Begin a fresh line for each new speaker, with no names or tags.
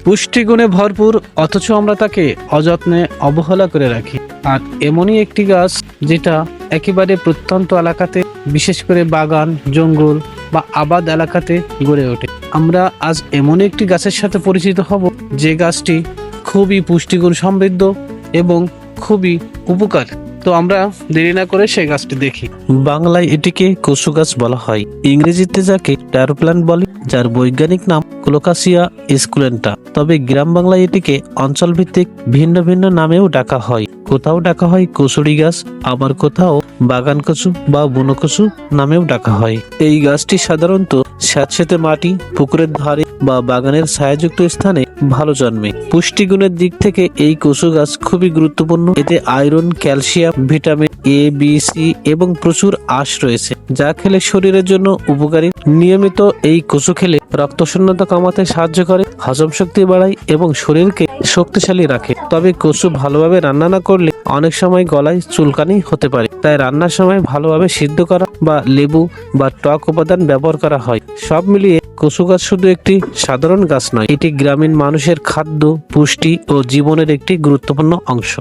পুষ্টিগুণে ভরপুর, অথচ আমরা তাকে অযত্নে অবহেলা করে রাখি। আর এমনই একটি গাছ যেটা একেবারে প্রত্যন্ত এলাকাতে, বিশেষ করে বাগান, জঙ্গল বা আবাদ এলাকাতে গড়ে ওঠে। আমরা আজ এমন একটি গাছের সাথে পরিচিত হব যে গাছটি খুবই পুষ্টিগুণ সমৃদ্ধ এবং খুবই উপকার। তো আমরা দেরি না করে সেই গাছটি দেখি। বাংলায় এটিকে কচু গাছ বলা হয়, ইংরেজিতে যাকে ট্যারো প্ল্যান্ট বলে, যার বৈজ্ঞানিক নাম কোলোকাসিয়া এসকুলেন্টা। তবে গ্রাম বাংলায় এটিকে অঞ্চলভিত্তিক ভিন্ন ভিন্ন নামেও ডাকা হয়। কোথাও ডাকা হয় কচুরি গাছ, আবার কোথাও বাগান কচু বা বুনো কচু নামেও ডাকা হয়। এই গাছটি সাধারণত স্যাঁতসেঁতে মাটি, পুকুরের ধারে বা বাগানের ছায়াযুক্ত স্থানে ভালো জন্মে। পুষ্টিগুণের দিক থেকে এই কচু গাছ খুবই গুরুত্বপূর্ণ। এতে iron, calcium, vitamin A, B, C এবং প্রচুর আঁশ রয়েছে, যা খেলে শরীরের জন্য উপকারী। নিয়মিত এই কচু খেলে রক্তশূন্যতা কমাতে সাহায্য করে, হজম শক্তি বাড়ায় এবং শরীরকে শক্তিশালী রাখে। তবে কচু ভালোভাবে রান্না না করলে অনেক সময় গলায় চুলকানি হতে পারে, তাই রান্নার সময় ভালোভাবে সিদ্ধ করা বা লেবু বা টক উপাদান ব্যবহার করা হয়। সব মিলিয়ে কচু গাছ শুধু একটি সাধারণ গাছ নয়, এটি গ্রামীণ মানুষের খাদ্য, পুষ্টি ও জীবনের একটি গুরুত্বপূর্ণ অংশ।